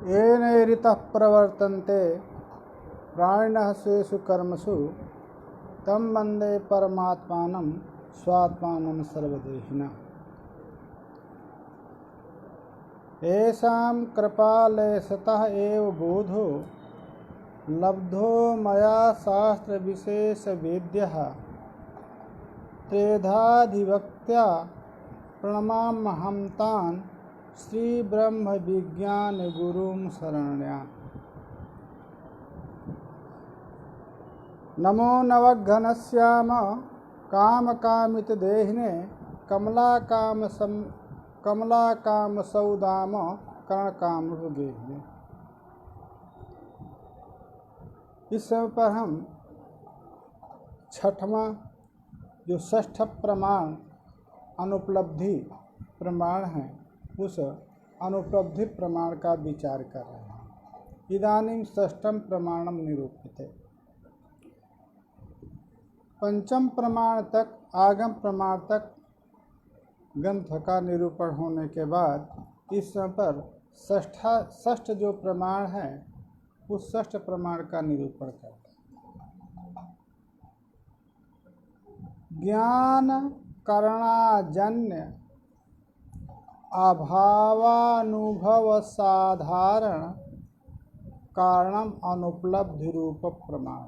येन ऋतः प्रवर्तन्ते प्राणिनः स्वेषु कर्मसु तं वन्दे परमात्मानं स्वात्मानं सर्वदेहिनः। येषां कृपालेशतः एव बोधो लब्धो मया शास्त्रविशेषवेद्यः त्रेधाधिवक्त्या प्रणमाम्यहं तान् श्रीब्रह्मविज्ञानगुरुं शरण्याम्। नमो नवघनश्याम कामकामितदेहिने कमलाकामसौदाम कर्णकामरुगेहिने। इस समय पर हम छठवां जो षष्ठ प्रमाण अनुपलब्धि प्रमाण है उस अनुपलब्धि प्रमाण का विचार कर रहे हैं। इदानीं षष्ठम प्रमाणम निरूपिते। पंचम प्रमाण तक आगम प्रमाण तक ग्रंथ का निरूपण होने के बाद इस समय पर षष्ठ जो प्रमाण है उस षष्ठ प्रमाण का निरूपण करते हैं। ज्ञान करणाजन्य अभावानुभव साधारण कारणम अनुपलब्धि रूप प्रमाण।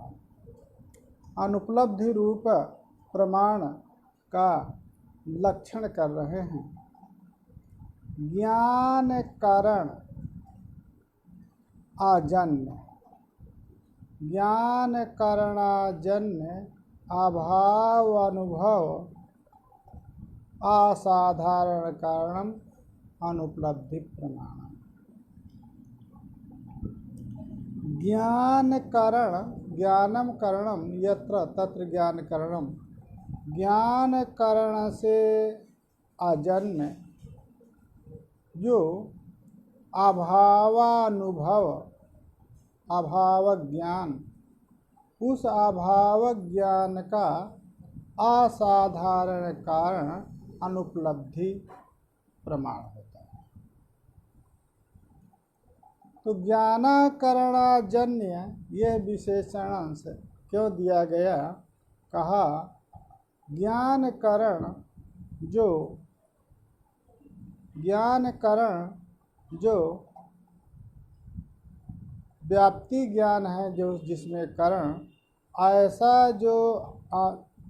अनुपलब्धि रूप प्रमाण का लक्षण कर रहे हैं। ज्ञान कारण आजन्य, ज्ञान करणाजन्य अभाव अनुभव असाधारण कारणम अनुपलब्धि प्रमाण। ज्ञान करण ज्ञानम करणम यत्र तत्र ज्ञान करणम। ज्ञान करण से अजन्य जो अभावानुभव अभाव ज्ञान, उस अभाव ज्ञान का असाधारण कारण अनुपलब्धि प्रमाण होता है। तो ज्ञानाकरणाजन्य यह विशेषण अंश क्यों दिया गया? कहा ज्ञान करण जो व्याप्ति ज्ञान है, जो जिसमें करण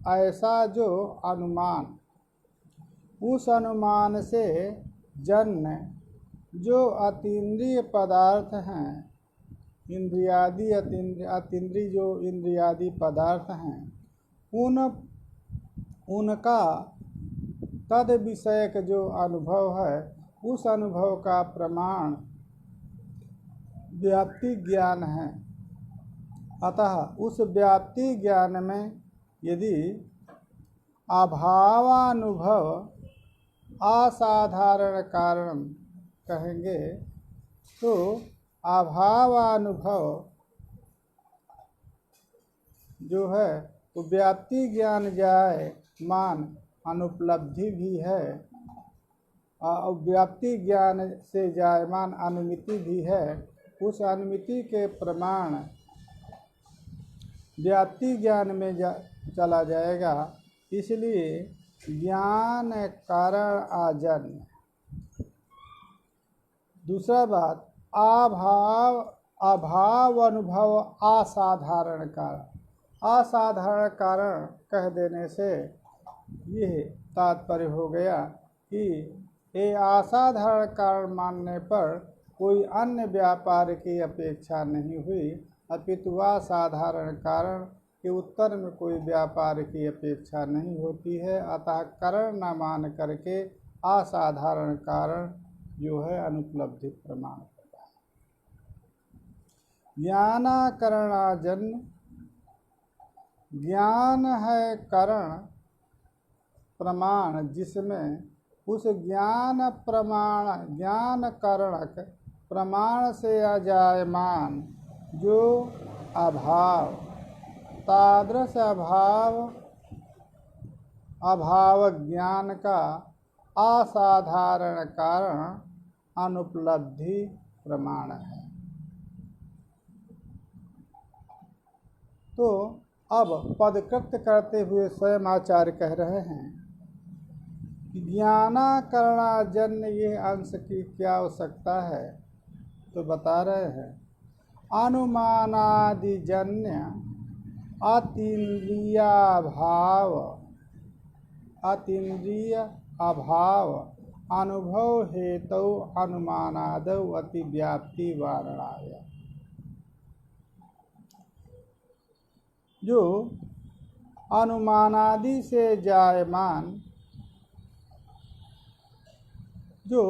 ऐसा जो अनुमान, उस अनुमान से जन्य जो अतीन्द्रिय पदार्थ हैं, इंद्रियादि अतीन्द्रिय जो इंद्रियादि पदार्थ हैं, उनका तद विषयक जो अनुभव है उस अनुभव का प्रमाण व्याप्ति ज्ञान है। अतः उस व्याप्ति ज्ञान में यदि अभावानुभव असाधारण कारण कहेंगे तो अभावानुभव जो है वो व्याप्ति ज्ञान जाए मान अनुपलब्धि भी है, और व्याप्ति ज्ञान से जायमान अनुमिति भी है। उस अनुमिति के प्रमाण व्याप्ति ज्ञान में चला जाएगा। इसलिए ज्ञान कारण आजन्य। दूसरा बात अभाव अनुभव असाधारण कारण। असाधारण कारण कह देने से यह तात्पर्य हो गया कि ये असाधारण कारण मानने पर कोई अन्य व्यापार की अपेक्षा नहीं हुई, अपितु असाधारण कारण के उत्तर में कोई व्यापार की अपेक्षा नहीं होती है। अतः कारण न मान करके असाधारण कारण जो है अनुपलब्धि प्रमाण होता है। ज्ञानाकरणाजन्य ज्ञान है करण प्रमाण, जिसमें उस ज्ञान करणक प्रमाण से अजायमान जो अभाव, तादृश अभाव ज्ञान का असाधारण कारण अनुपलब्धि प्रमाण है। तो अब पदकृत करते हुए स्वयं आचार्य कह रहे हैं कि ज्ञानाकरणाजन्य ये अंश की क्या आवश्यकता है। तो बता रहे हैं अनुमानादिजन्य अतीन्द्रिय अभाव अनुभव हेतु अनुमानादौ अतिव्याप्ति वारणाय। जो अनुमानादि से जायमान जो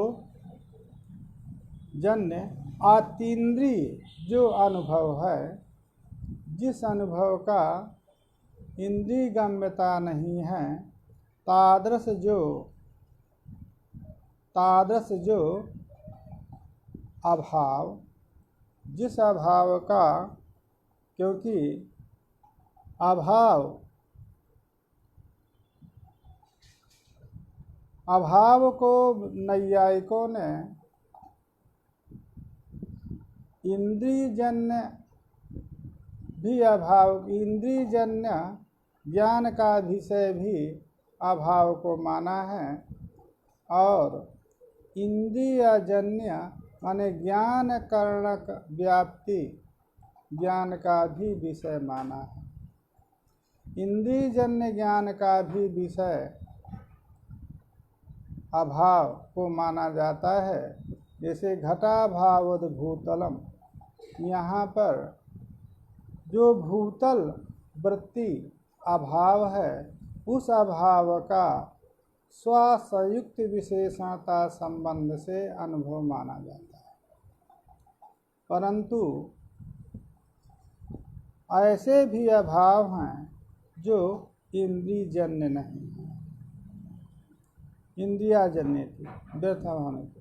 जन्य अतीन्द्रिय जो अनुभव है, जिस अनुभव का इंद्रिय गम्यता नहीं है, तादृश जो अभाव, जिस अभाव का, क्योंकि अभाव को नैयायिकों ने इंद्रियजन्य भी अभाव, इंद्रियजन्य ज्ञान का विषय भी अभाव को माना है, और इंद्रियजन्य माने ज्ञान करणक व्याप्ति ज्ञान का भी विषय माना है। इंद्रियजन्य ज्ञान का भी विषय अभाव को माना जाता है। जैसे घटाभावोद भूतलम, यहाँ पर जो भूतल वृत्ति अभाव है, उस अभाव का स्वसंयुक्त विशेषणता संबंध से अनुभव माना जाता है। परंतु ऐसे भी अभाव हैं जो इंद्रियजन्य नहीं है, इंद्रियाजन्य थी व्यर्थ होने के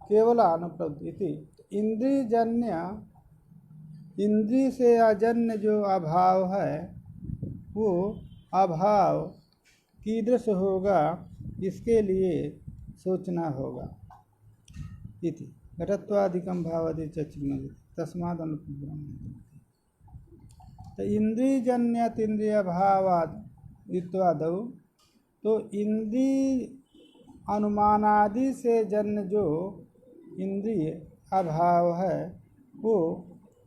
केवल अनुपलब्धि। इंद्रियजन्य इंद्रिय से अजन्य जो अभाव है, वो अभाव कीदृश होगा, इसके लिए सोचना होगा। इति घटत्वादिकम भावादि चक्षुर्मति तस्माद् अनुपब्रह्मति। तो इंद्रियजन्य इंद्रिय भावाद इत्यादौ, तो इंद्रिय अनुमानादि से जन्य जो इंद्रिय अभाव है, वो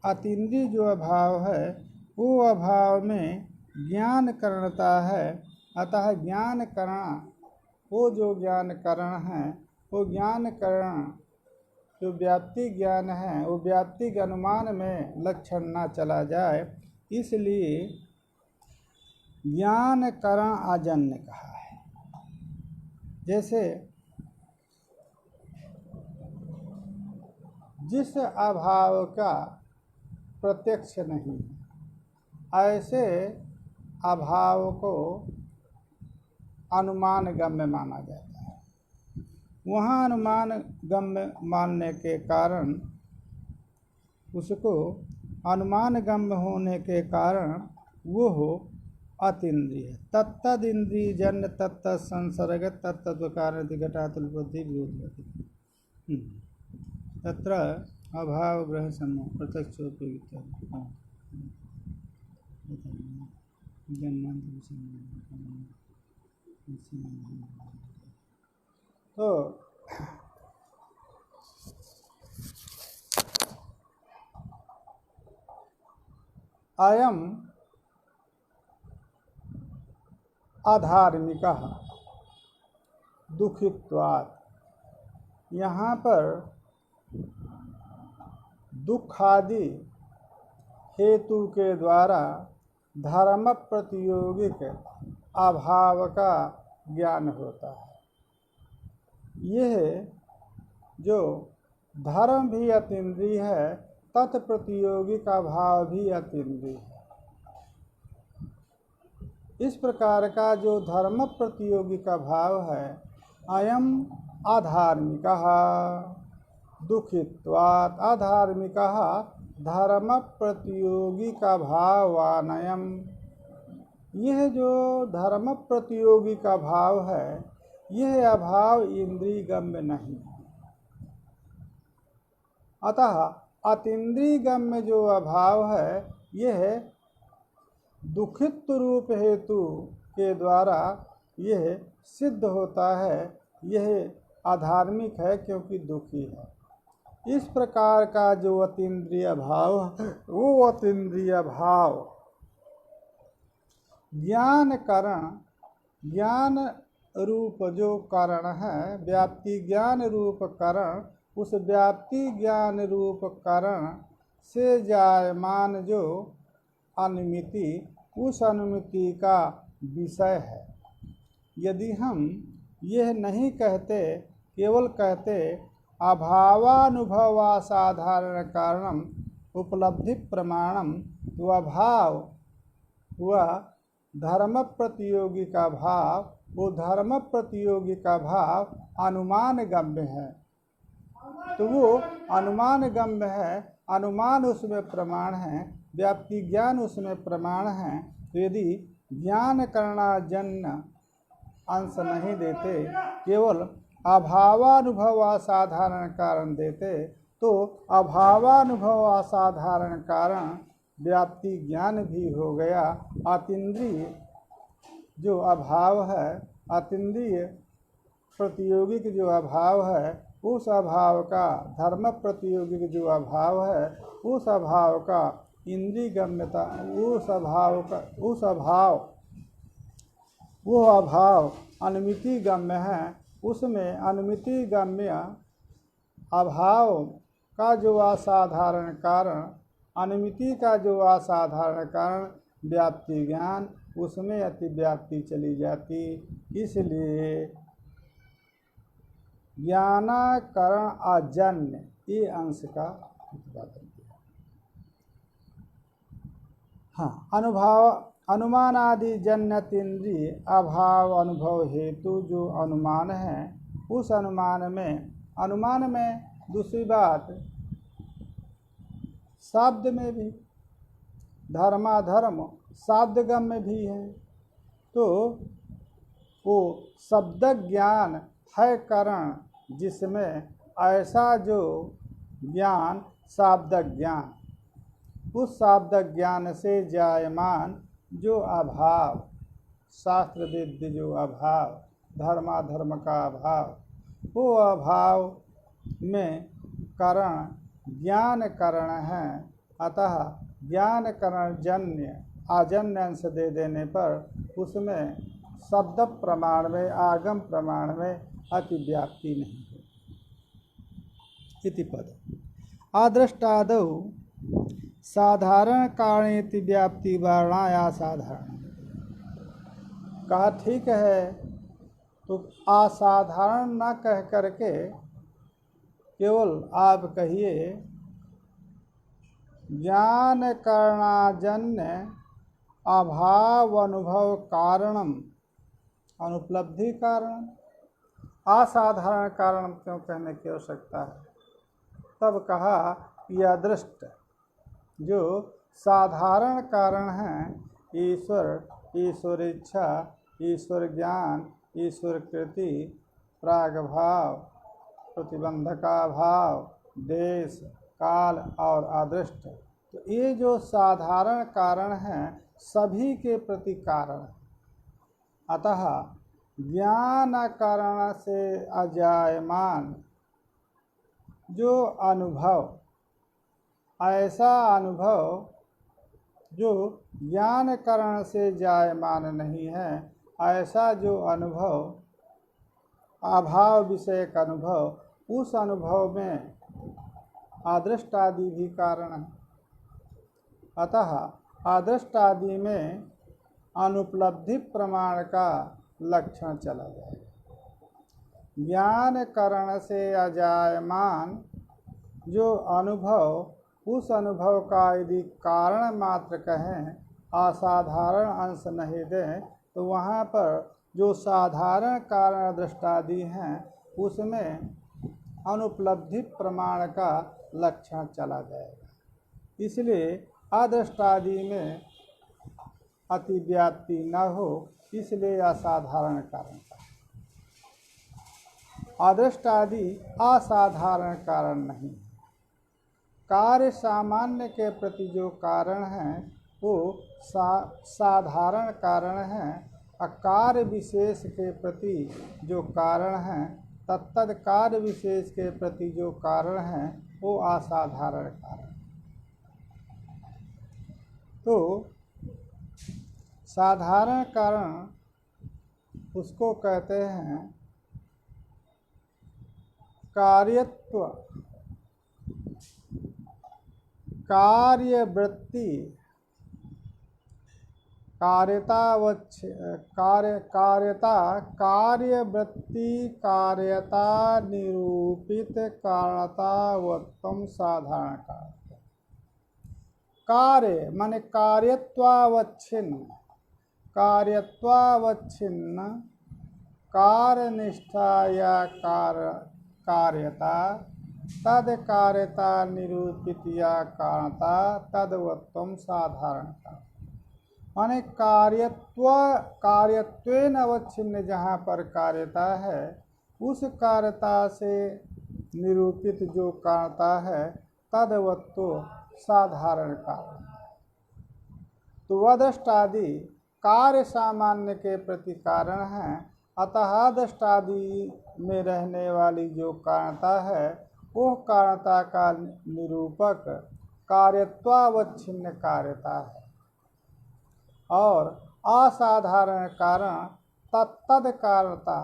अतीन्द्रिय जो अभाव है, वो अभाव में ज्ञान करणता है। अतः ज्ञान करण, वो जो ज्ञान करण है, वो ज्ञान करण जो व्याप्ति ज्ञान है, वो व्याप्ति के अनुमान में लक्षण ना चला जाए, इसलिए ज्ञान करण आजन्य कहा है। जैसे जिस अभाव का प्रत्यक्ष नहीं है, ऐसे अभाव को अनुमान गम्य माना जाता है। वहाँ अनुमान गम्य मानने के कारण, उसको अनुमान गम्य होने के कारण वो हो अतीन्द्रिय। तत्तद इंद्रिय जन्य तत्त संसर्ग तत्व कारण घटातुलबुद्धि विरोध तत्र अभाव ग्रह सम्मोह प्रत्यक्षोपयोगिता। तो अयम अधार्मिकः दुखित्वात्, यहाँ पर दुखादि हेतु के द्वारा धर्म प्रतियोगिक अभाव का ज्ञान होता है। यह जो धर्म भी अतीन्द्रिय है, तत्प्रतियोगी का भाव भी अतीन्द्रिय है। इस प्रकार का जो धर्म प्रतियोगी का भाव है, अयम अधार्मिकः दुखित्वात्, अधार्मिकः धर्म प्रतियोगी का भावानयम, यह जो धर्म प्रतियोगी का भाव है, यह अभाव इंद्रिय गम्य नहीं है। अतः अतीन्द्रिय गम्य जो अभाव है यह दुखित्व रूप हेतु के द्वारा यह सिद्ध होता है, यह अधार्मिक है क्योंकि दुखी है। इस प्रकार का जो अतीन्द्रिय भाव है वो अतीन्द्रिय भाव ज्ञान कारण, ज्ञान रूप जो कारण है, व्याप्ति ज्ञान रूप कारण, उस व्याप्ति ज्ञान रूप कारण से जायमान जो अनुमिति, उस अनुमिति का विषय है। यदि हम यह नहीं कहते, केवल कहते अभावानुभव साधारण कारणम उपलब्धि प्रमाणम, तो अभाव हुआ धर्म प्रतियोगी का भाव, वो धर्म प्रतियोगी का भाव अनुमान गम्य है, तो वो अनुमान गम्य है, अनुमान उसमें प्रमाण है, व्याप्ति ज्ञान उसमें प्रमाण है। तो यदि ज्ञान करणाजन्य अंश नहीं देते, केवल अभावानुभव असाधारण कारण देते, तो अभावानुभव असाधारण कारण व्याप्ति ज्ञान भी हो गया। अतीन्द्रिय जो अभाव है, अतीन्द्रिय प्रतियोगिक जो अभाव है, उस अभाव का, धर्म प्रतियोगिक जो अभाव है, उस अभाव का इंद्रिय गम्यता, वो अभाव अनुमिति गम्य है। उसमें अनुमिति गम्य अभाव का जो असाधारण कारण, अनुमिति का जो असाधारण कारण व्याप्ति ज्ञान, उसमें अतिव्याप्ति चली जाती। इसलिए ज्ञानाकरण अजन्य ये अंश का प्रतिपादन किया। हाँ, अनुमान आदि जन्यतीन्द्रिय अभाव अनुभव हेतु जो अनुमान है, उस अनुमान में दूसरी बात शब्द में भी धर्माधर्म शाब्दगम में भी है, तो वो शब्द ज्ञान है कारण, जिसमें ऐसा जो ज्ञान शाब्द ज्ञान, उस शाब्द ज्ञान से जायमान जो अभाव, शास्त्र विद्य जो अभाव, धर्माधर्म का अभाव, वो अभाव में कारण ज्ञान कारण है। अतः ज्ञान कारण जन्य आजन्य अंश दे देने पर उसमें शब्द प्रमाण में, आगम प्रमाण में अतिव्याप्ति नहीं है। इति पद आदृष्टादौ साधारण कारणेति व्याप्ति वर्णाया साधारण। कहा ठीक है, तो असाधारण न कह करके केवल आप कहिए ज्ञान करणाजन्य अभाव अनुभव कारणम अनुपलब्धि कारण। असाधारण कारण क्यों कहने की आवश्यकता है? तब कहा यह दृष्ट जो साधारण कारण है, ईश्वर, ईश्वर इच्छा, ईश्वर ज्ञान, ईश्वर कृति, प्रागभाव, प्रतिबंधका भाव, देश, काल और अदृष्ट, तो ये जो साधारण कारण हैं सभी के प्रति कारण। अतः ज्ञान कारण से अजायमान जो अनुभव, ऐसा अनुभव जो ज्ञान कारण से जायमान नहीं है, ऐसा जो अनुभव अभाव विषयक अनुभव, उस अनुभव में आदृष्ट आदि भी कारण है। अतः आदृष्ट आदि में अनुपलब्धि प्रमाण का लक्षण चला जाएगा। ज्ञान कारण से अजायमान जो अनुभव, उस अनुभव का यदि कारण मात्र कहें, असाधारण अंश नहीं दें, तो वहाँ पर जो साधारण कारण दृष्टादि हैं उसमें अनुपलब्धि प्रमाण का लक्षण चला जाएगा। इसलिए अदृष्टादि में अतिव्याप्ति न हो, इसलिए असाधारण कारण का। अदृष्टादि असाधारण कारण नहीं। कार्य सामान्य के प्रति जो कारण है वो साधारण कारण है, और कार्य विशेष के प्रति जो कारण है तत्तद कार्य विशेष के प्रति जो कारण है वो असाधारण कारण। तो साधारण कारण उसको कहते हैं कार्यत्व, कार्यवृत्ति, कार्यता, कार्यवृत्ति, कार्यता, निरूपित कारणतावत्तम साधारण कारण। कार्य माने कार्यत्वावच्छिन्न, कार्यत्वावच्छिन्न कार्यनिष्ठा या कार्यता, तद कार्यता निरूपित या कारणता तदवत्तम साधारण कारण। माने कार्यत्वेन अवच्छिन्न जहाँ पर कार्यता है उस कार्यता से निरूपित जो कारणता है तदवत्तो साधारण कारण। तो वदष्टादि कार्य सामान्य के प्रति कारण है, अतः दष्टादि में रहने वाली जो कारणता है वो कारणता का निरूपक कार्यत्वावच्छिन्न कार्यता है। और असाधारण कारण तत्तद कारणता,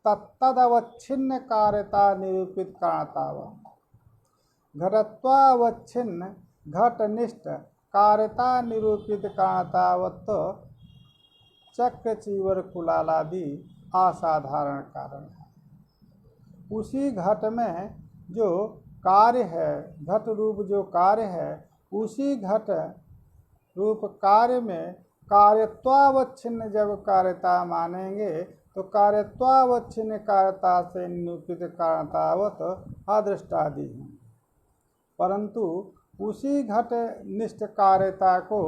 तत्तदवच्छिन्न कार्यता निरूपित कारणतावत्। घटत्वावच्छिन्न घटनिष्ठ कार्यता निरूपित कारणतावत् चक्र चीवर कुलालादि असाधारण कारण है। उसी घट में जो कार्य है, घट रूप जो कार्य है, उसी घट रूप कार्य में कार्यत्वावच्छिन्न जब कार्यता मानेंगे तो कार्यत्वावच्छिन्न कार्यता से निरूपित कारणतावत् अदृष्टादि है। परंतु उसी घट निष्ठ कार्यता को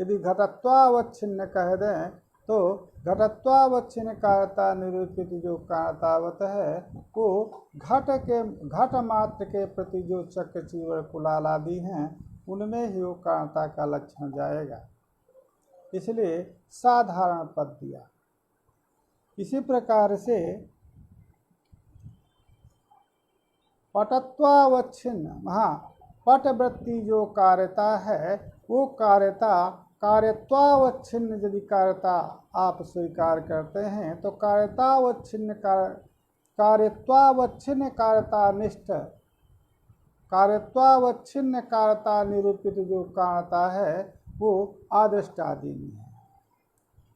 यदि घटत्वावच्छिन्न कह दें तो घटत्वावच्छिन्न कार्यता निरूपित जो कारणतावत् है वो घट मात्र के प्रति जो चक्र चीवर कुलाल आदि हैं उनमें ही वो कारणता का लक्षण जाएगा, इसलिए साधारण पद दिया। इसी प्रकार से पटत्वावच्छिन्न, हाँ, पटवृत्ति जो कार्यता है वो कार्यता कार्यत्वावच्छिन्न यदि कार्यता आप स्वीकार करते हैं तो कार्यतावच्छिन्न कार्यत्वावच्छिन्न कार्यता निष्ठ कार्यत्वावच्छिन्न कार्यता निरूपित जो कारणता है वो आदृष्टादि में है।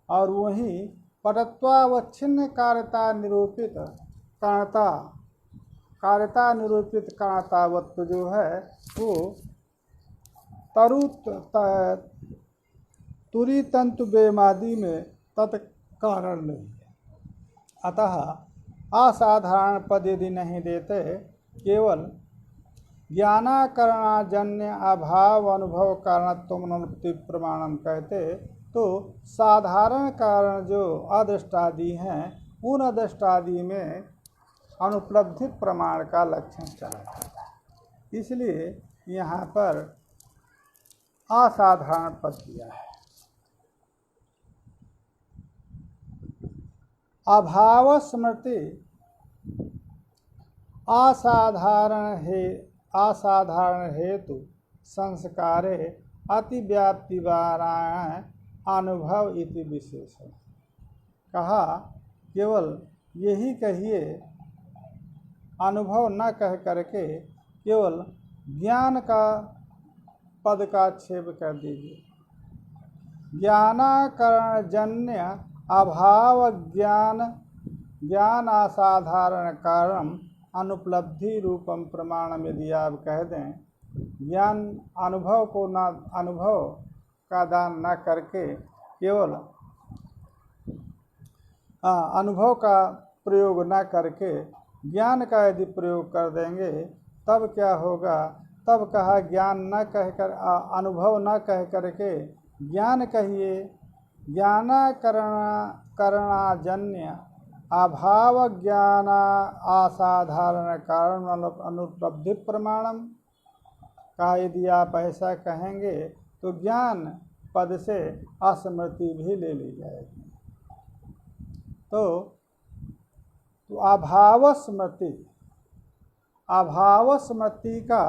और वहीं पटत्वावच्छिन्न कार्यता निरूपित कार्यता निरूपित कारणतावत्व जो है वो तुरी तंतु बेमादी में तत्कारण नहीं है। अतः असाधारण पद यदि नहीं देते, केवल ज्ञानाकरणाजन्य अभाव अनुभव कारणत्व अनुपत्ति प्रमाणम कहते तो साधारण कारण जो अदृष्टादि हैं उन अदृष्टादि में अनुपलब्धि प्रमाण का लक्षण चला जाता है। इसलिए यहाँ पर असाधारण पद दिया है। अभाव स्मृति असाधारण हेतु संस्कारे अतिव्याप्ति वारायण अनुभव इति विशेषण। कहा केवल यही कहिए, अनुभव न कह करके केवल ज्ञान का पद का क्षेप कर दीजिए। ज्ञानाकरण जन्य अभाव ज्ञान असाधारण कारण अनुपलब्धि रूपम प्रमाण यदि आप कह दें, ज्ञान अनुभव को ना अनुभव का दान न करके केवल अनुभव का प्रयोग न करके ज्ञान का यदि प्रयोग कर देंगे तब क्या होगा? तब कहा ज्ञान न कहकर अनुभव न कह करके ज्ञान कहिए। ज्ञानाकरणाजन्य अभाव ज्ञान असाधारण कारण अनुपलब्धि प्रमाणम का यदि आप ऐसा कहेंगे तो ज्ञान पद से अस्मृति भी ले ली जाएगी। तो अभाव स्मृति का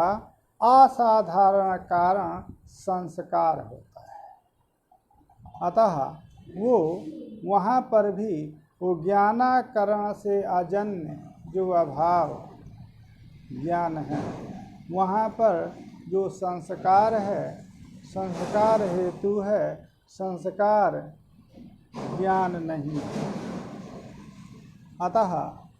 असाधारण कारण संस्कार होता है। अतः वो वहाँ पर भी वो ज्ञानाकरण से अजन्य जो अभाव ज्ञान है, वहाँ पर जो संस्कार है, संस्कार हेतु है, संस्कार ज्ञान नहीं है। अतः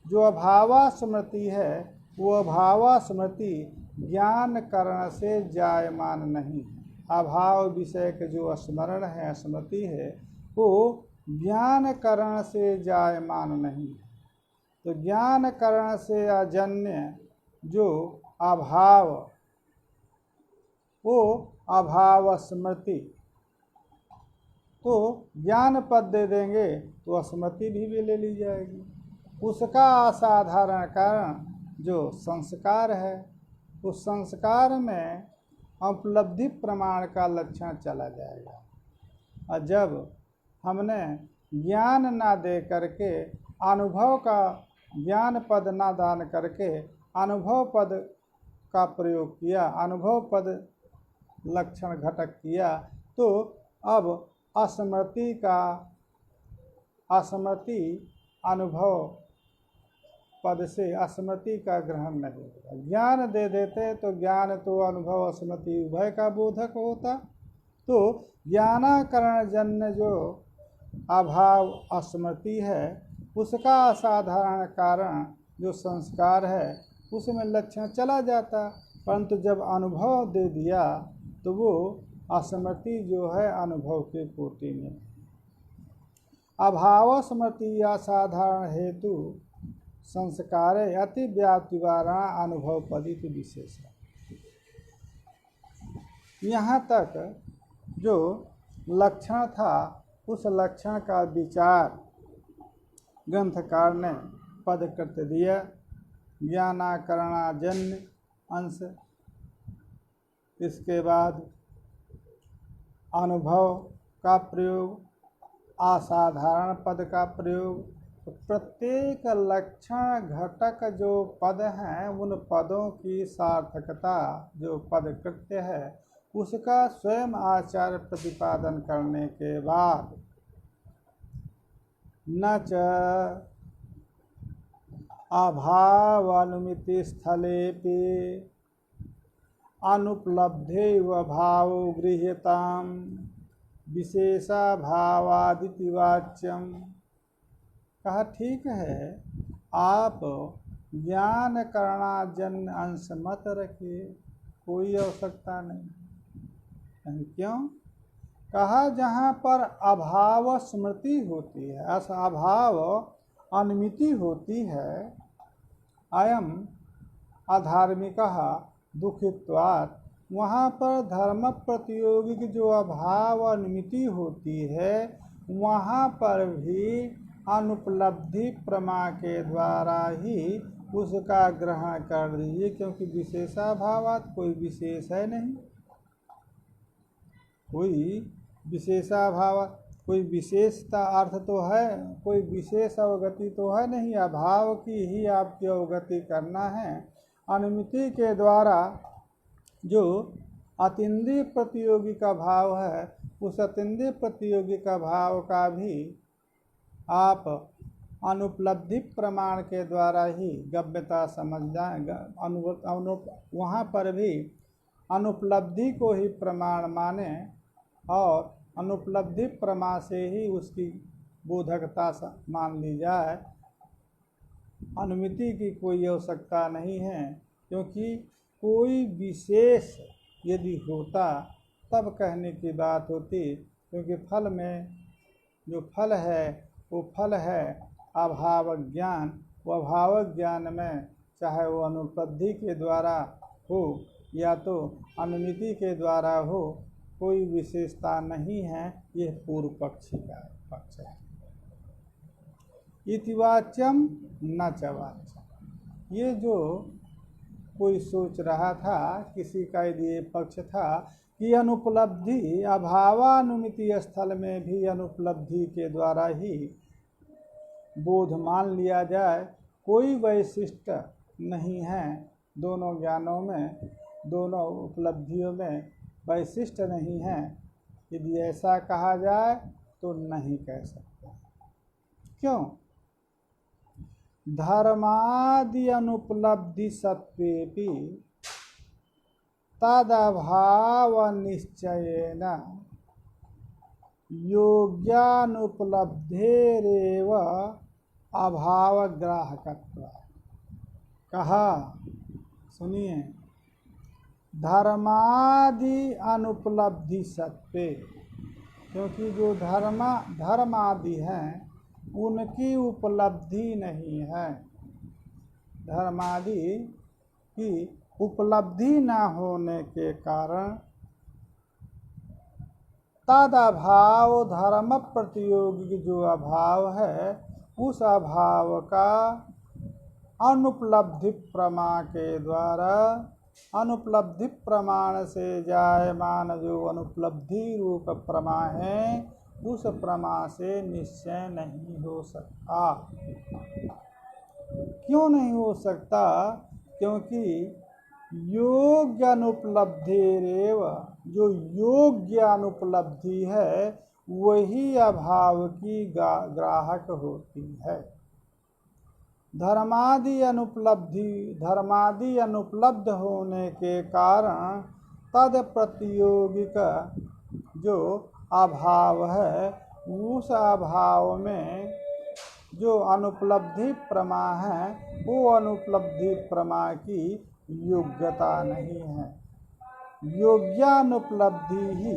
जो अभावा स्मृति है वो अभावा स्मृति ज्ञान करण से जायमान नहीं है। अभाव विषय के जो स्मरण है, स्मृति है, वो ज्ञान करण से जायमान नहीं है। तो ज्ञान करण से अजन्य जो अभाव, वो अभाव स्मृति, तो ज्ञान पद दे देंगे तो स्मृति भी ले ली जाएगी। उसका असाधारण कारण जो संस्कार है, उस संस्कार में उपलब्धि प्रमाण का लक्षण चला जाएगा। और जब हमने ज्ञान ना दे करके अनुभव का, ज्ञान पद ना दान करके अनुभव पद का प्रयोग किया, अनुभव पद लक्षण घटक किया, तो अब अस्मृति अनुभव पद से स्मृति का ग्रहण नहीं होगा। ज्ञान दे देते तो ज्ञान तो अनुभव स्मृति उभय का बोधक होता। तो ज्ञानाकरण जन्य जो अभाव स्मृति है, उसका असाधारण कारण जो संस्कार है, उसमें लक्षण चला जाता। परंतु जब अनुभव दे दिया तो वो स्मृति जो है अनुभव के कोटि में। अभाव स्मृति असाधारण हेतु संस्कारे अति व्याप्तिवारा अनुभव पदित विशेष। यहाँ तक जो लक्षण था उस लक्षण का विचार ग्रंथकार ने पद करते दिया। ज्ञानाकरणाजन्य अंश, इसके बाद अनुभव का प्रयोग, असाधारण पद का प्रयोग। तो प्रत्येक लक्षण घटक जो पद हैं, उन पदों की सार्थकता जो पद कृत्य है, उसका स्वयं आचार्य प्रतिपादन करने के बाद न च अभावानुमिति स्थलेपि अनुपलब्धेव भाव गृह्यताम विशेषा भावादिति वाच्यम। कहा ठीक है, आप ज्ञान करणाजन्य अंश मत रखिए, कोई आवश्यकता नहीं। क्यों? कहा जहाँ पर अभाव स्मृति होती है, अभाव अनुमिति होती है, अयम अधार्मिकः दुखित्वात्, वहाँ पर धर्म प्रतियोगी की जो अभाव अनुमिति होती है, वहाँ पर भी अनुपलब्धि प्रमा के द्वारा ही उसका ग्रहण कर दीजिए, क्योंकि विशेषाभावात् कोई विशेष है नहीं, कोई विशेषाभाव, कोई विशेषता अर्थ तो है, कोई विशेष अवगति तो है नहीं। अभाव की ही आपकी अवगति करना है। अनुमिति के द्वारा जो अतिंद्रिय प्रतियोगी का भाव है, उस अतिंद्रिय प्रतियोगी का भाव का भी आप अनुपलब्धि प्रमाण के द्वारा ही गम्यता समझ जाएंगे। वहाँ पर भी अनुपलब्धि को ही प्रमाण माने और अनुपलब्धि प्रमा से ही उसकी बोधकता मान ली जाए। अनुमिति की कोई आवश्यकता नहीं है, क्योंकि कोई विशेष यदि होता तब कहने की बात होती, क्योंकि फल में जो फल है वो फल है अभाव ज्ञान। वो अभाव ज्ञान में चाहे वो अनुपलब्धि के द्वारा हो या तो अनुमिति के द्वारा हो, कोई विशेषता नहीं है। यह पूर्व पक्षी का पक्ष है। इति वाच्यम न च वाच्यम। ये जो कोई सोच रहा था, किसी का ये पक्ष था कि अनुपलब्धि अभावानुमिति स्थल में भी अनुपलब्धि के द्वारा ही बोध मान लिया जाए, कोई वैशिष्ट नहीं है दोनों ज्ञानों में, दोनों उपलब्धियों में वैशिष्ट नहीं है। यदि ऐसा कहा जाए तो नहीं कह सकते। क्यों? धर्मादि अनुपलब्धि सत्वेपि तदभाव निश्चयेन योग्यानुपलब्धेरेव अभाव ग्राहकत्व। कहा, सुनिए, धर्मादि अनुपलब्धि सत्वे, क्योंकि जो धर्म आदि हैं उनकी उपलब्धि नहीं है। धर्मादि की उपलब्धि न होने के कारण तद अभाव, धर्म प्रतियोगी जो अभाव है, उस अभाव का अनुपलब्धि प्रमा के द्वारा, अनुपलब्धि प्रमाण से जायमान जो अनुपलब्धि रूप प्रमा है, उस प्रमा से निश्चय नहीं हो सकता। क्यों नहीं हो सकता? क्योंकि योग्य अनुपलब्धि रेव, जो योग्य अनुपलब्धि है वही अभाव की ग्राहक होती है। धर्मादि अनुपलब्ध होने के कारण तद प्रतियोगिक जो अभाव है, उस अभाव में जो अनुपलब्धि प्रमा है, वो अनुपलब्धि प्रमा की योग्यता नहीं है। योग्यानुपलब्धि ही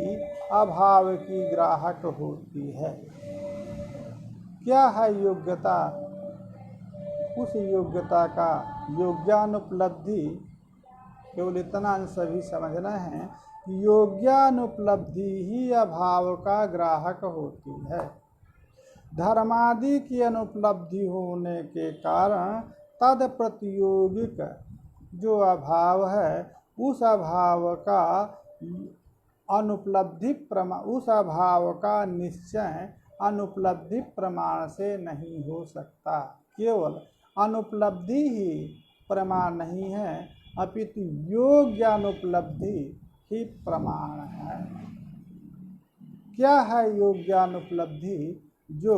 अभाव की ग्राहक होती है। क्या है योग्यता? उस योग्यता का योग्यानुपलब्धि, केवल इतना सभी समझना है, योग्यानुपलब्धि ही अभाव का ग्राहक होती है। धर्मादि की अनुपलब्धि होने के कारण तद प्रतियोगिक जो अभाव है, उस अभाव का अनुपलब्धि प्रमा, उस अभाव का निश्चय अनुपलब्धि प्रमाण से नहीं हो सकता। केवल अनुपलब्धि ही प्रमाण नहीं है, अपितु योग्य अनुपलब्धि ही प्रमाण है। क्या है योग्यानुपलब्धि? जो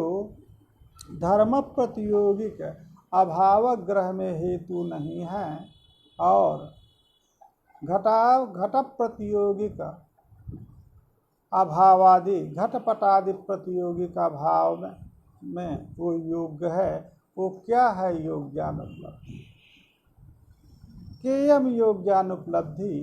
धर्म प्रतियोगिक अभाव ग्रह में हेतु नहीं है और घट प्रतियोगिक अभावादि, घटपटादि प्रतियोगिक अभाव में वो योग्य है। वो क्या है योग्यानुपलब्धि? केयम योग्यानुपलब्धि,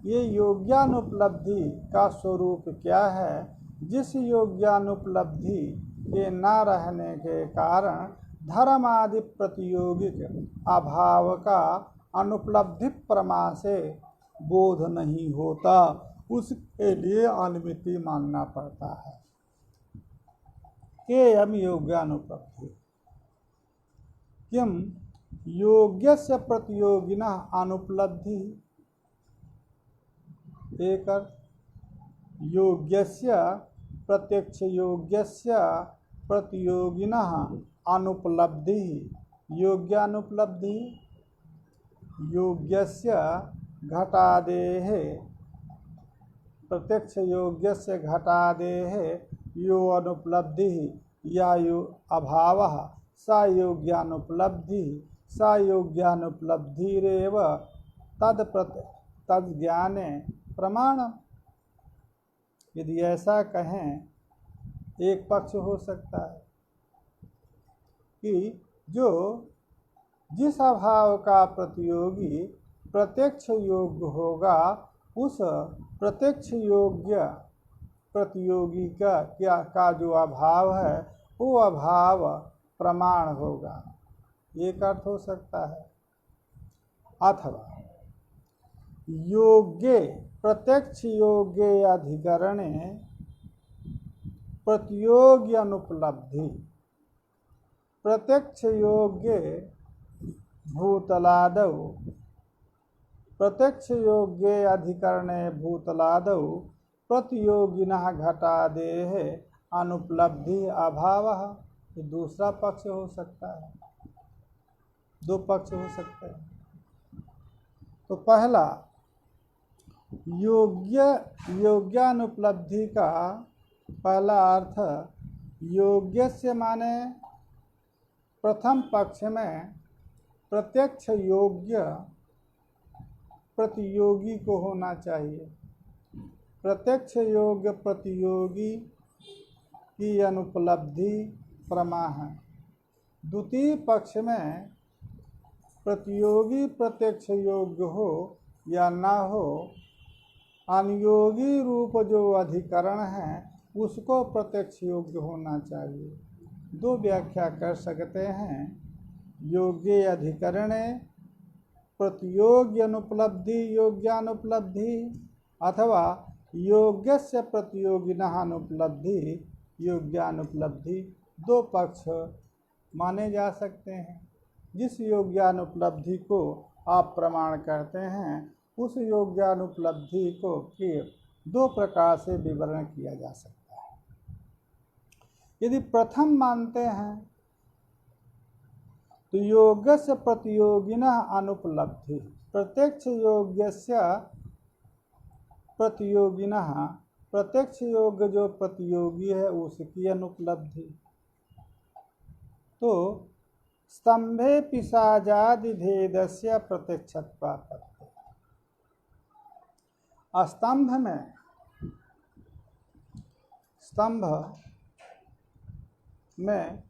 ये योग्यानुपलब्धि का स्वरूप क्या है? जिस योग्यानुपलब्धि के न रहने के कारण धर्म आदि प्रतियोगिक अभाव का अनुपलब्धि प्रमा से बोध नहीं होता, उसके लिए अनुमिति मानना पड़ता है। केयम योग्यानुपलब्धि किम योग्यस्य प्रतियोगिनः अनुपलब्धि। एक योग्यस्य प्रत्यक्ष योग्यस्य प्रतियोगिनः अनुपलब्धि। योग्यानुपलब्धि योग्यस्य घटादेः, प्रत्यक्ष योग्यस्य घटादेः यो अनुपलब्धि या यो अभावः सा योग्यानुपलब्धि, सा योग्यानुपलब्धिरेव तद ज्ञाने प्रमाणम। यदि ऐसा कहें, एक पक्ष हो सकता है कि जो जिस अभाव का प्रतियोगी प्रत्यक्ष योग्य होगा, उस प्रत्यक्ष योग्य प्रतियोगी का जो अभाव है, वो अभाव प्रमाण होगा। एक अर्थ हो सकता है। अथवा योग्य प्रत्यक्ष योग्य अधिकरणे प्रतियोगी अनुपलब्धि, प्रत्यक्ष योग्य भूतलादौ प्रत्यक्ष योग्य अधिकरणे भूतलादौ प्रतियोगिनः घटादेः अनुपलब्धि अभावः। ये दूसरा पक्ष हो सकता है, दो पक्ष हो सकते हैं। तो पहला योग्यानुपलब्धि का पहला अर्थ योग्य से माने प्रथम पक्ष में प्रत्यक्ष योग्य प्रतियोगी को होना चाहिए। प्रत्यक्ष योग्य प्रतियोगी की अनुपलब्धि प्रमा है। द्वितीय पक्ष में प्रतियोगी प्रत्यक्ष योग्य हो या ना हो, अनुयोगी रूप जो अधिकरण है उसको प्रत्यक्ष योग्य होना चाहिए। दो व्याख्या कर सकते हैं, योग्य अधिकरणे प्रतियोग्य अनुपलब्धि योग्यानुपलब्धि, अथवा योग्यस्य प्रतियोगिनः अनुपलब्धि योग्यानुपलब्धि। दो पक्ष माने जा सकते हैं। जिस योग्यानुपलब्धि को आप प्रमाण करते हैं उस योग्यानुपलब्धि को के दो प्रकार से विवरण किया जा सकता है। यदि प्रथम मानते हैं तो योग्यस्य प्रतियोगिनः अनुपलब्धि, प्रत्यक्ष योग्यस्य प्रतियोगिनः, प्रत्यक्ष योग्य जो प्रतियोगी है उसकी अनुपलब्धि। तो स्तंभे पिशाचादि भेदस्य प्रत्यक्षत्वापत्ति। स्तंभ में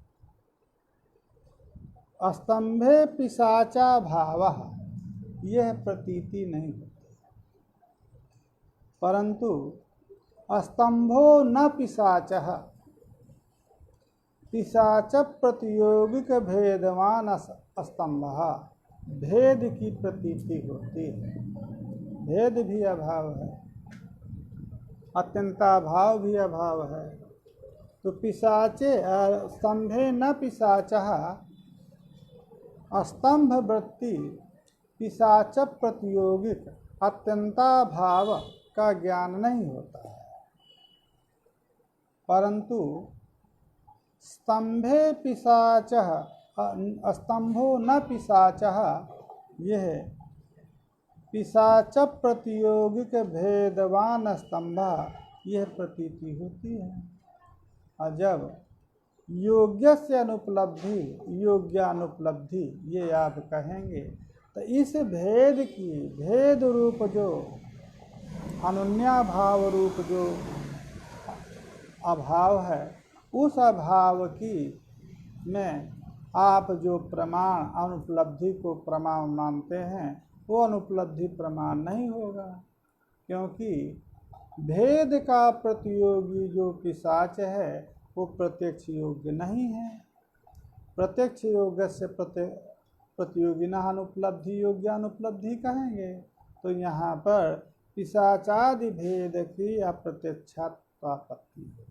स्तंभे पिशाचा भावः यह प्रतीति नहीं होती, परंतु स्तंभो न पिशाचः, पिशाच प्रतियोगिक भेदवान स्तंभः, भेद की प्रतीति होती है। भेद भी अभाव है, अत्यंताभाव भी अभाव है। तो पिशाचे स्तंभे न पिशाचः, स्तंभ वृत्ति पिशाच प्रतियोगिक अत्यंताभाव का ज्ञान नहीं होता है, परंतु स्तंभे पिशाचः, स्तंभो न पिशाचः, यह पिशाच प्रतियोगिक भेदवान स्तंभ यह प्रतीति होती है। और जब योग्य से अनुपलब्धि योग्यानुपलब्धि ये आप कहेंगे तो इस भेद की, भेद रूप जो अनुन्याभाव रूप जो अभाव है, उस अभाव की में आप जो प्रमाण अनुपलब्धि को प्रमाण मानते हैं वो अनुपलब्धि प्रमाण नहीं होगा, क्योंकि भेद का प्रतियोगी जो पिशाच है वो प्रत्यक्ष योग्य नहीं है। प्रत्यक्ष योग्य से प्रतियोगिनः अनुपलब्धि योग्यानुपलब्धि कहेंगे तो यहाँ पर पिशाचादि भेद की अप्रत्यक्षात्वापत्ति है।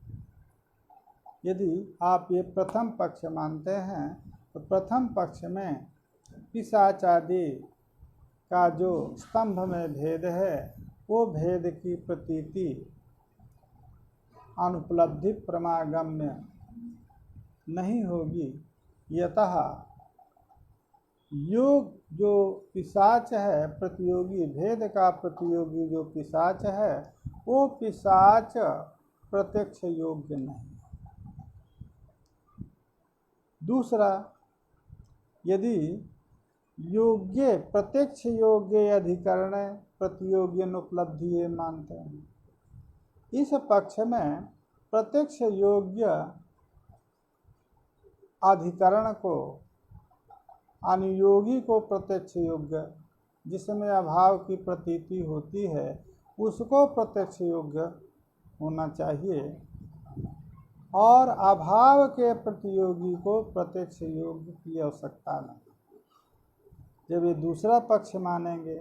यदि आप ये प्रथम पक्ष मानते हैं तो प्रथम पक्ष में पिशाचादि का जो स्तंभ में भेद है वो भेद की प्रतीति अनुपलब्धि प्रमागम्य नहीं होगी। यतः योग जो पिशाच है, प्रतियोगी भेद का प्रतियोगी जो पिशाच है वो पिशाच प्रत्यक्ष योग्य नहीं। दूसरा, यदि योग्य प्रत्यक्ष योग्य अधिकरण प्रतियोगी अनुपलब्धि ये मानते हैं, इस पक्ष में प्रत्यक्ष योग्य अधिकरण को अनुयोगी को प्रत्यक्ष योग्य जिसमें अभाव की प्रतीति होती है उसको प्रत्यक्ष योग्य होना चाहिए, और अभाव के प्रतियोगी को प्रत्यक्ष योग्य की आवश्यकता नहीं। जब ये दूसरा पक्ष मानेंगे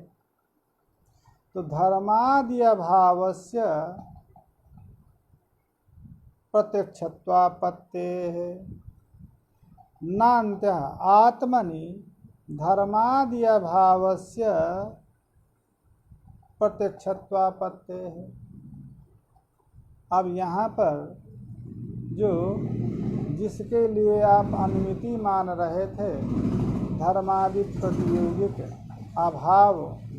तो धर्मादि अभावस्य प्रत्यक्षत्वापत्तेः नान्त्य आत्मनि धर्मादि अभावस्य प्रत्यक्षत्वापत्ते है। अब यहाँ पर जो जिसके लिए आप अनुमिति मान रहे थे, धर्मादि प्रतियोगिक अभाव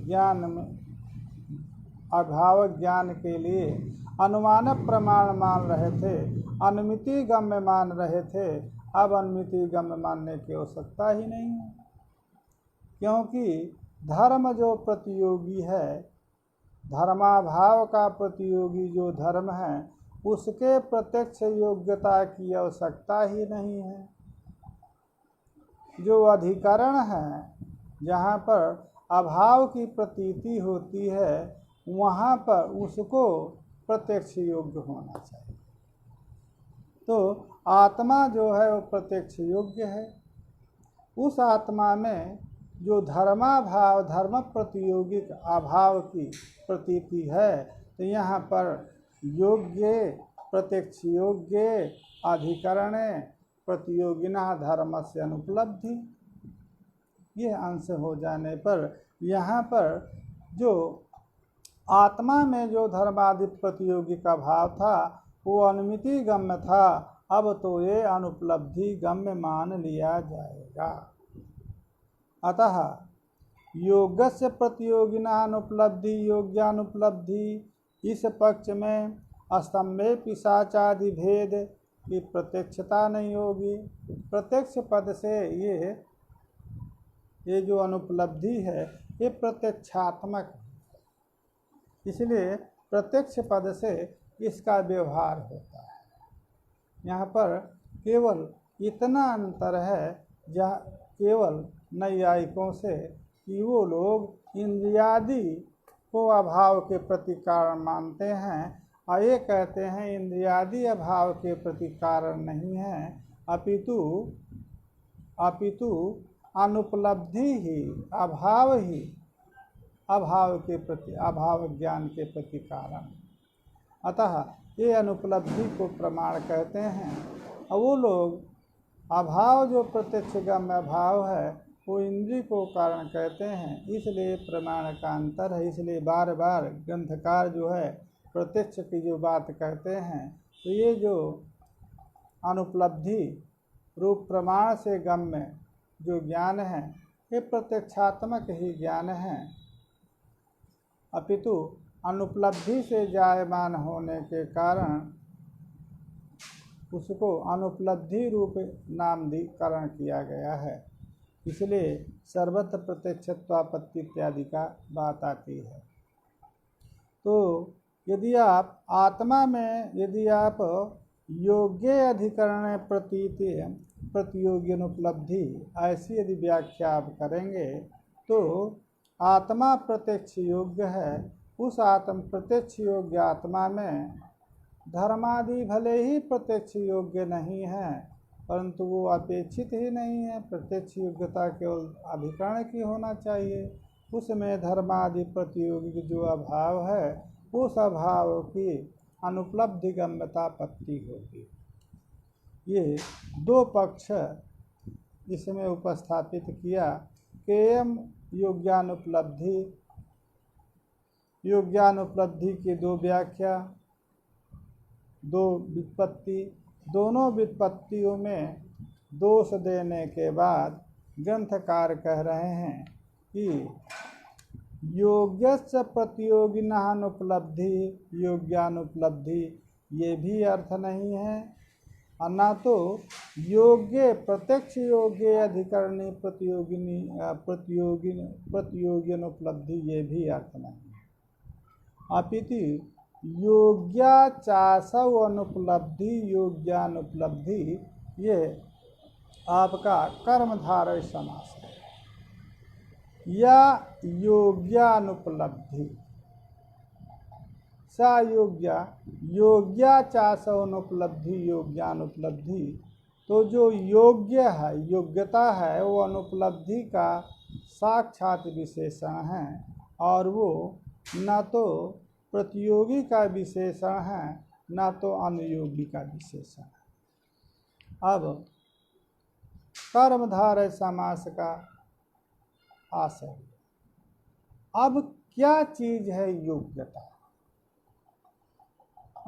ज्ञान में, अभाव ज्ञान के लिए अनुमान प्रमाण मान रहे थे, अनुमिति गम्य मान रहे थे, अब अनुमिति गम्य मानने की आवश्यकता ही नहीं है, क्योंकि धर्म जो प्रतियोगी है, धर्माभाव का प्रतियोगी जो धर्म है, उसके प्रत्यक्ष योग्यता की आवश्यकता ही नहीं है। जो अधिकरण है, जहाँ पर अभाव की प्रतीति होती है, वहाँ पर उसको प्रत्यक्ष योग्य होना चाहिए। तो आत्मा जो है वो प्रत्यक्ष योग्य है। उस आत्मा में जो धर्माभाव, धर्म प्रतियोगिक अभाव की प्रतीति है, तो यहाँ पर योग्य, प्रत्यक्ष योग्य, अधिकरण, प्रतियोगिना धर्म से अनुपलब्धि, ये अंश हो जाने पर यहाँ पर जो आत्मा में जो धर्मादि प्रतियोगी का भाव था वो अनुमिति गम्य था, अब तो ये अनुपलब्धि गम्य मान लिया जाएगा। अतः योगस्य प्रतियोगिना अनुपलब्धि योग्यानुपलब्धि, इस पक्ष में स्तंभे पिशाचादि भेद की प्रत्यक्षता नहीं होगी। प्रत्यक्ष पद से ये जो अनुपलब्धि है ये प्रत्यक्षात्मक है, इसलिए प्रत्यक्ष पद से इसका व्यवहार होता है। यहाँ पर केवल इतना अंतर है, जहाँ केवल नैयायिकों से, कि वो लोग इंद्रियादि को अभाव के प्रति कारण मानते हैं और ये कहते हैं इंद्रियादि अभाव के प्रति कारण नहीं है, अपितु अनुपलब्धि ही अभाव के प्रति, अभाव ज्ञान के प्रति कारण। अतः ये अनुपलब्धि को प्रमाण कहते हैं। और वो लोग अभाव जो प्रत्यक्ष गम्य अभाव है वो इंद्रिय को कारण कहते हैं, इसलिए प्रमाण का अंतर है। इसलिए बार बार ग्रंथकार जो है प्रत्यक्ष की जो बात कहते हैं, तो ये जो अनुपलब्धि रूप प्रमाण से गम्य जो ज्ञान है ये प्रत्यक्षात्मक ही ज्ञान है, अपितु अनुपलब्धि से जायमान होने के कारण उसको अनुपलब्धि रूप नामकरण किया गया है। इसलिए सर्वत्र प्रत्यक्षत्वापत्ति इत्यादि का बात आती है। तो यदि आप आत्मा में यदि आप योग्य अधिकरण प्रतीति प्रतियोगी अनुपलब्धि ऐसी यदि व्याख्या आप करेंगे तो आत्मा प्रत्यक्ष योग्य है। उस आत्म प्रत्यक्ष योग्य आत्मा में धर्मादि भले ही प्रत्यक्ष योग्य नहीं है, परंतु वो अपेक्षित ही नहीं है। प्रत्यक्ष योग्यता केवल अधिकरण की होना चाहिए। उसमें धर्मादि प्रतियोगी जो अभाव है उस अभाव की अनुपलब्धि गम्यता पत्ती होगी। ये दो पक्ष इसमें उपस्थापित किया। केयम योग्यानुपलब्धि की दो व्याख्या, दो व्युत्पत्ति, दोनों व्युत्पत्तियों में दोष देने के बाद ग्रंथकार कह रहे हैं कि योग्यस्य प्रतियोगिनानुपलब्धि योग्यानुपलब्धि ये भी अर्थ नहीं है, और न तो योग्य प्रत्यक्ष योग्य अधिकरणी प्रतियोगी अनुपलब्धि ये भी अर्थ नहीं है, अपितु योग्याचासव अनुपलब्धि योग्यानुपलब्धि ये आपका कर्मधारय समास है। या योग्यानुपलब्धि सा योग्याचासव अनुपलब्धि योग्यानुपलब्धि, तो जो योग्य है, योग्यता है, वो अनुपलब्धि का साक्षात विशेषण है और वो न तो प्रतियोगी का विशेषण है न तो अनुयोगी का विशेषण है। अब कर्मधारय समास का आशय। अब क्या चीज है योग्यता?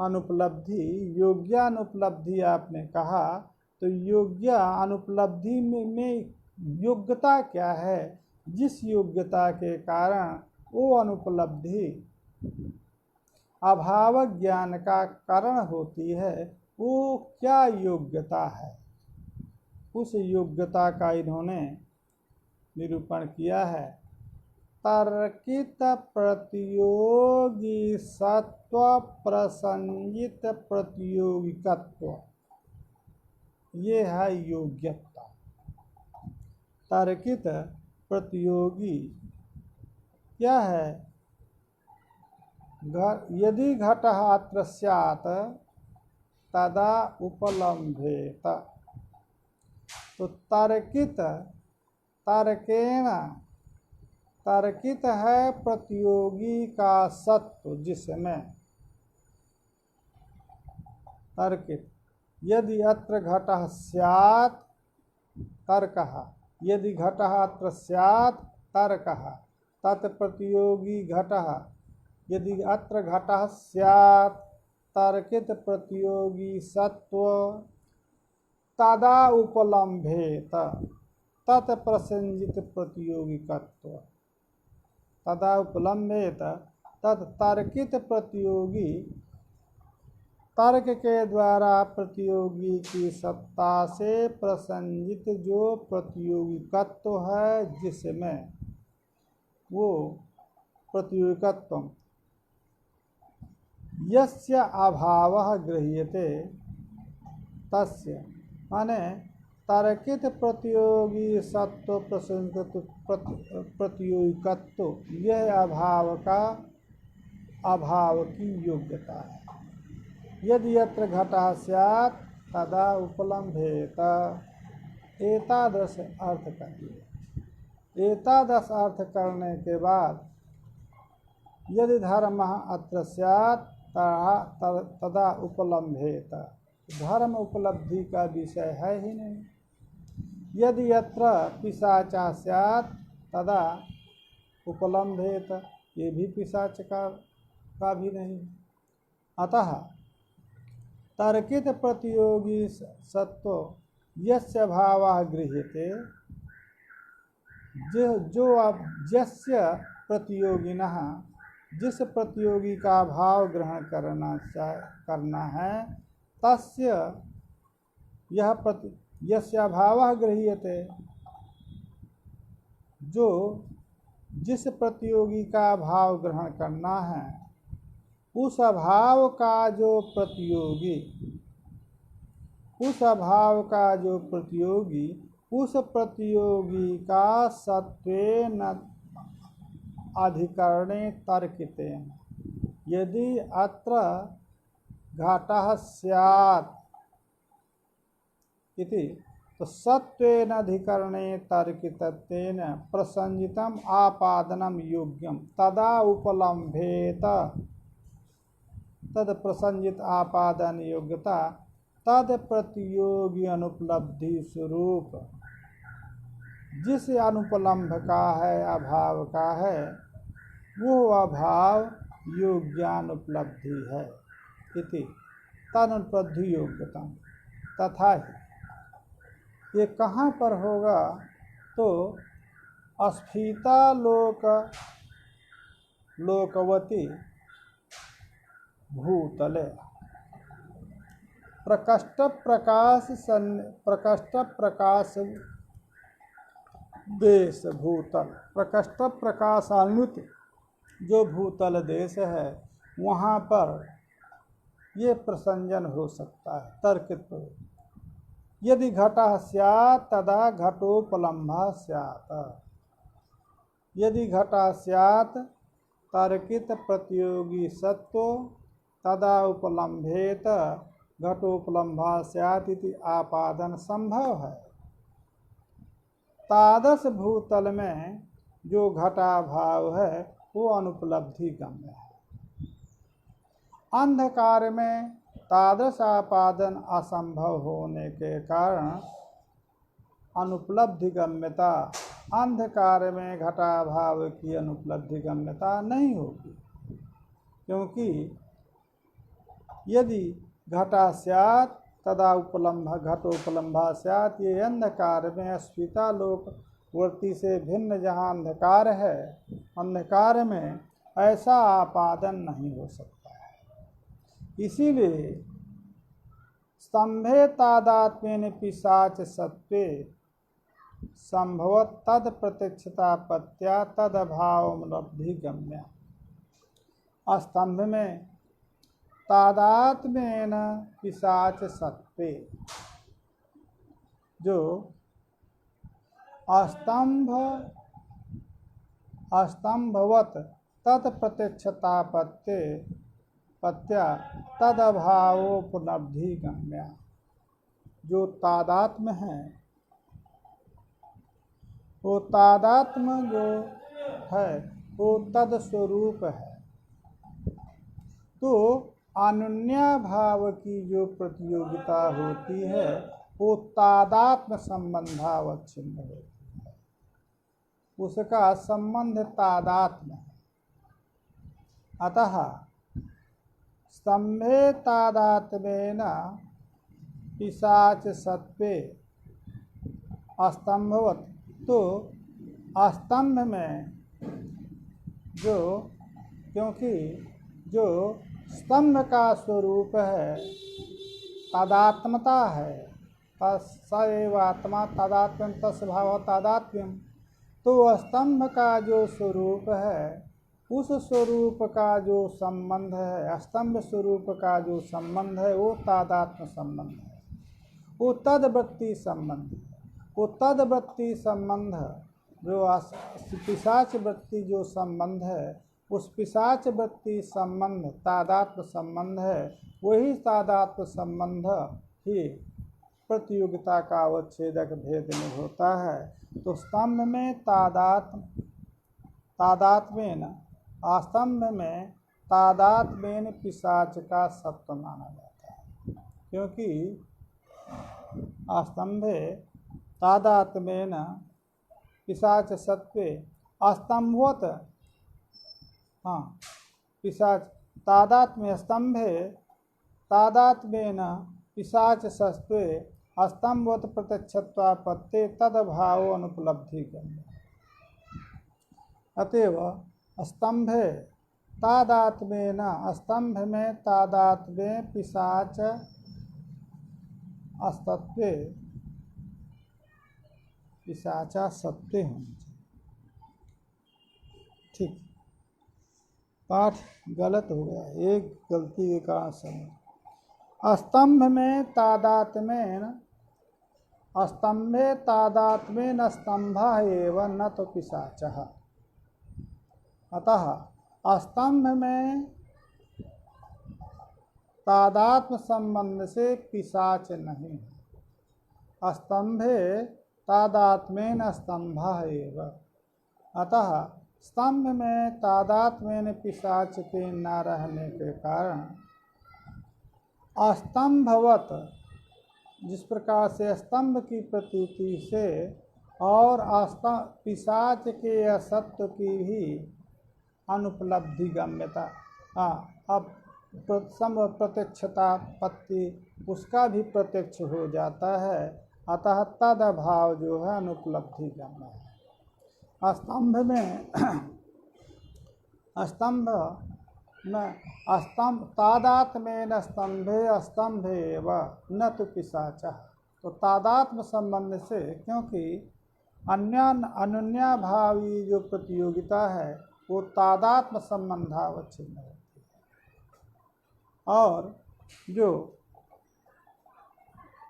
अनुपलब्धि, योग्यानुपलब्धि आपने कहा, तो योग्य अनुपलब्धि में योग्यता क्या है? जिस योग्यता के कारण वो अनुपलब्धि अभाव ज्ञान का कारण होती है, वो क्या योग्यता है? उस योग्यता का इन्होंने निरूपण किया है। तर्कित प्रतियोगी सत्व प्रसंगित प्रतियोगिकत्व, ये है योग्यता। तर्कित प्रतियोगी क्या है? यदि घटः अत्र स्यात् तदा उपलम्भेत। तो तर्कित, तर्केण तर्कित है प्रतियोगी का सत्व, जिसमें तर्कित यदि अत्र घटः स्यात् तर्कः, यदि घटः अत्र स्यात् तर्कः तत्प्रतियोगी घटः, यदि अत्र घटः स्यात् तर्कित प्रतियोगी सत्व तदा उपलम्भेत तत्प्रसंजित प्रतियोगिकत्व। तदा उपलम्भेत तर्कित प्रतियोगी, तर्क के द्वारा प्रतियोगी की सत्ता से प्रसंजित जो प्रतियोगिकत्व है, जिसमें वो प्रतियोगिकत्व यस्य अभावः गृह्यते तस्य, माने तर्कित प्रतियोगी सत्व प्रसंगित प्रतियोगिकत्व, यह अभाव का, अभाव की योग्यता है। यदि यत्र घटः स्यात् तदा उपलम्भेत, एतादृश अर्थ करिए। एतादृश अर्थ करने के बाद यदि धर्मः अत्र स्यात् तदा उपलम्भेत, धर्म उपलब्धि का विषय है ही नहीं। यदि यत्र पिशाचा स्यात् तदा उपलम्भेत, ये भी पिशाच का भी नहीं। अतः तर्कित प्रतियोगी सत्व यस्य भावः गृह्यते, जो अब यस्य प्रतियोगिनः, जिस प्रतियोगी का भाव ग्रहण करना है, तस्य यह यस्य भावः गृह्यते, जो जिस प्रतियोगी का भाव ग्रहण करना है, उस अभाव का जो प्रतियोगी, उस अभाव का जो प्रतियोगी, उस प्रतियोगी का सत्वेन अधिकरणे तर्कितेन। यदि अत्र घटः स्यात् इति, तो सत्वेन अधिकरणे तर्कितत्वेन प्रसंजितम आपादनम योग्यम तदा उपलम्भेत। तद प्रसंजित आपादन योग्यता तद प्रतियोगी अनुपलब्धि स्वरूप, जिस अनुपलम्भ का है, अभाव का है, वो अभाव योग्यानुपलब्धि है। इति तदनुपलब्धि योग्यता। तथा ही ये कहाँ पर होगा? तो अस्फीता लोकवती भूतले प्रकष्ट प्रकाश देश भूतल, प्रकष्ट प्रकाशान्वित जो भूतल देश है, वहाँ पर ये प्रसंजन हो सकता है तर्कित। यदि घटः स्यात् तदा घटोपलम्भः स्यात्, यदि घटः स्यात् तर्कित प्रतियोगी सत्व तदा उपलम्भेत घटोपलम्भः स्यात् इति आपादन संभव है। तादस भूतल में जो घटाभाव है वो अनुपलब्धि गम्य है। अंधकार में तादस आपादन असंभव होने के कारण अनुपलब्धि गम्यता, अंधकार में घटाभाव की अनुपलब्धि गम्यता नहीं होगी। क्योंकि यदि घटा स्यात् तदा उपलम्भ घटोपलम्भा स्यात्, ये अंधकार में अस्मितालोक वर्ती से भिन्न जहाँ अंधकार है, अंधकार में ऐसा आपादन नहीं हो सकता है। इसीलिए स्तंभे तादात्म्येन पिशाच सत्वे संभवत तद प्रत्यक्षतापत्या तद अभावोपलब्धि गम्या। स्तंभ में तादात्म्येन पिशाच सत्वे, जो स्तंभवत तत्प्रत्यक्षतापत्ते पत्या तद अभावोपलब्धि गम्या। जो तादात्म्य है, वो तादात्म्य जो है वो तद स्वरूप है। तो अनुन्या भाव की जो प्रतियोगिता होती है वो तादात्म्य संबंधावच्छिन्न होती है, उसका संबंध तादात्म्य है। अतः स्तंभे तादात्म्येन पिशाच सत्वे अस्तंभवत, तो स्तंभ में जो, क्योंकि जो स्तंभ का स्वरूप है तादात्मता है, स एव आत्मा तादात्म्यम तस्य भावः तादात्म्यम, तो स्तंभ का जो स्वरूप है उस स्वरूप का जो संबंध है, स्तंभ स्वरूप का जो संबंध है वो तादात्म्य संबंध है, वो तदवृत्ति संबंध है। वो तदवृत्ति संबंध जो पिशाच वृत्ति जो संबंध है, उस पिशाच वृत्ति संबंध तादात्म्य संबंध है। वही तादात्म्य संबंध ही प्रतियोगिता का अवच्छेदक भेद में होता है। तो स्तंभ में तादात्म्येन, स्तंभ में तादात्म्येन पिशाच का सत्व माना जाता है। क्योंकि स्तंभे तादात्म्येन पिशाच सत्वे अस्तंभवत, पिशाच तादात्म्य स्तंभे तादात्म्येन पिशाच सत्वे अस्तंभवत प्रत्यक्षत्वापत्ते तदभावो अनुपलब्धि गम्या। अतएव स्तंभे तादात्म्येन, स्तंभ में तादात्म्ये पिशाच असत्वे, पिशाचा सत्य होना चाहिए। ठीक, पाठ गलत हो गया, एक गलती के कारण समझ। स्तंभ में तादात्म्येन, स्तंभे तादात्म्येन स्तंभः एव न तो पिशाचः। अतः स्तंभ में तादात्म्य संबंध से पिशाच नहीं है। स्तंभे तादात्म्येन स्तंभः एव, अतः स्तंभ में तादात्म्येन पिशाच के न रहने के कारण अस्तंभवत, जिस प्रकार से स्तंभ की प्रतीति से और पिशाच के असत्व की भी अनुपलब्धि गम्यता, अब प्रत्यक्षतापत्ति उसका भी प्रत्यक्ष हो जाता है। अतः तद अभाव जो है अनुपलब्धि गम्य है। स्तंभ में तादात्म्येन स्तंभे स्तंभेव न तो पिशाचः। तो तादात्म्य संबंध से, क्योंकि अनुन्याभावी जो प्रतियोगिता है वो तादात्म्य संबंधावच्छिन्न होती है, और जो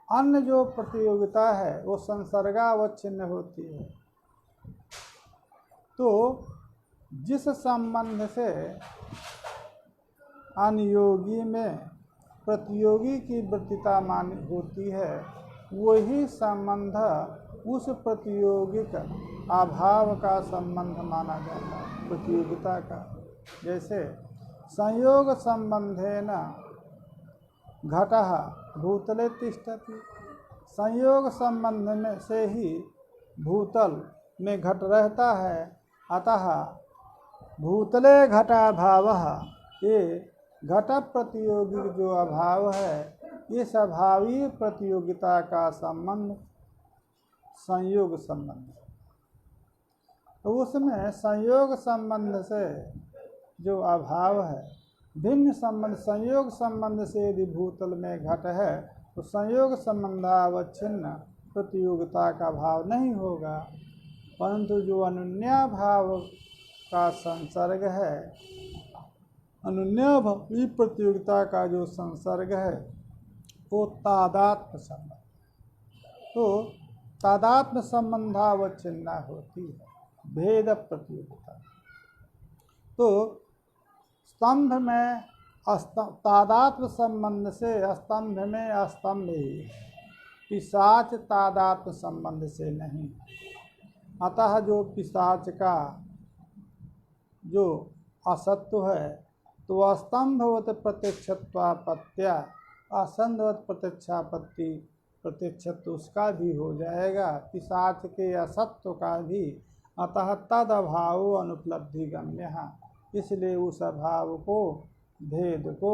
अन्य जो प्रतियोगिता है वो संसर्गावच्छिन्न होती है। तो जिस संबंध से अनुयोगी में प्रतियोगी की वृत्तिता मानी होती है, वही संबंध उस प्रतियोगिक अभाव का संबंध माना जाता है, प्रतियोगिता का। जैसे संयोग संबंधेन घटः भूतले तिष्ठति, संयोग संबंध में से ही भूतल में घट रहता है। अतः भूतले घटाभावः, ये घट प्रतियोगी जो अभाव है, इस अभावी प्रतियोगिता का संबंध संयोग संबंध। तो उसमें संयोग संबंध से जो अभाव है, भिन्न संबंध, संयोग संबंध से यदि भूतल में घट है तो संयोग संबंधावच्छिन्न प्रतियोगिता का भाव नहीं होगा, परंतु जो अनुन्या भाव का संसर्ग है, अनुन्या भावी प्रतियोगिता का जो संसर्ग है वो तादात्म्य संबंध, तो तादात्म्य संबंधावच्छिन्ना होती है, भेद प्रतियोगिता। तो स्तंभ में तादात्म्य संबंध से स्तंभ में अस्तंभ ही, पिशाच तादात्म्य संबंध से नहीं। अतः जो पिशाच का जो असत्व है तो अस्तंभवत प्रत्यक्षत्वापत्या, असंभवत प्रत्यक्षापत्ति प्रत्यक्षत्व उसका भी हो जाएगा, पिशाच के असत्व का भी। अतः तद अभाव अनुपलब्धि गम्य, इसलिए उस अभाव को, भेद को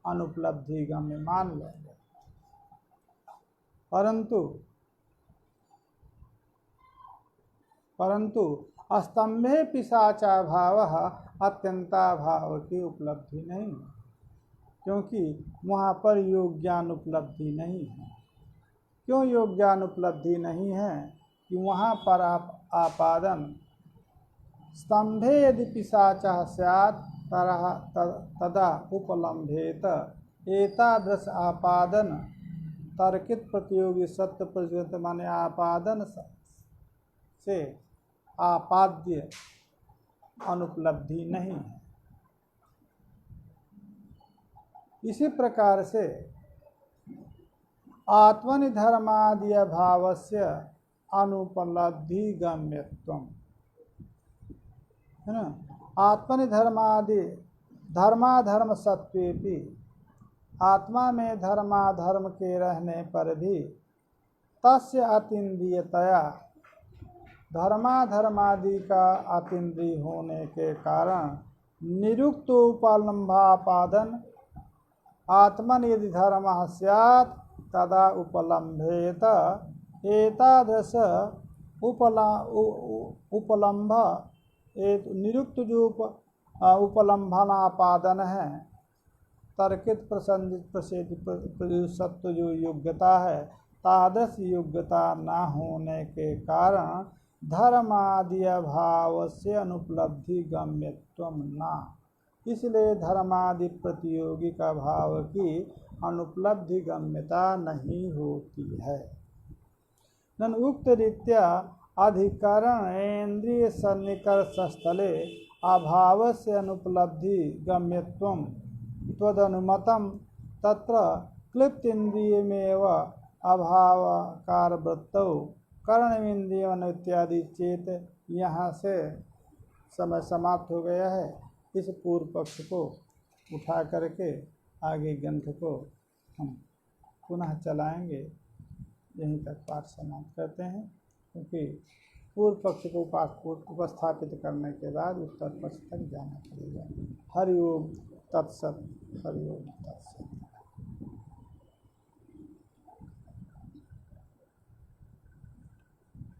अनुपलब्धि गम्य मान लेंगे। परंतु स्तंभे पिशाचा भाव अत्यंताभाव की उपलब्धि नहीं, क्योंकि वहाँ पर योग्यान उपलब्धि नहीं है। क्यों योग्यान उपलब्धि नहीं है? कि वहाँ पर आपादन, स्तंभे यदि पिशाचः स्यात् तदा उपलम्भेत, एतादृश आपादन तर्कित प्रतियोगी सत्य प्रयुक्त माने आपादन से आपाद्य अनुपलब्धि नहीं है। इसी प्रकार से आत्मनि धर्मादि भावस्य अनुपलब्धि गम्यत्वम, है ना। आत्मनि धर्मादि धर्माधर्म सत्वेपि, आत्मा में धर्माधर्म के रहने पर भी तस्य अतीन्द्रियतया, धर्माधर्मादि का अतीन्द्रिय होने के कारण निरुक्त उपलम्भापादन, आत्मन यदि धर्म स्यात् तदा उपलम्भेत, एतादृश उपलम्भ, निरुक्त जो उपलम्भनापादन है, तर्कित प्रसिद्ध सत्व जो योग्यता है, तादृश योग्यता न होने के कारण धर्मादि भाव से अनुपलब्धि गम्यत्वम न, इसलिए धर्मादि प्रतियोगी का भाव की अनुपलब्धि गम्यता नहीं होती है। नन उक्त रीत्या अधिकरण इंद्रिय सन्निकर्ष स्थले अभाव से अनुपलब्धि गम्यत्वम त्वदनुमतम तत्र क्लिप्त इंद्रियमेव अभावकार वृत्तौ कर्णेन्द्रिय इत्यादि चेत। यहाँ से समय समाप्त हो गया है। इस पूर्व पक्ष को उठा करके आगे ग्रंथ को हम पुनः चलाएंगे। यहीं तक पाठ समाप्त करते हैं, क्योंकि पूर्व पक्ष को उपस्थापित करने के बाद उत्तर पक्ष तक जाना पड़ेगा। हरि ओम तत्सत, हरि ओम तत्सत।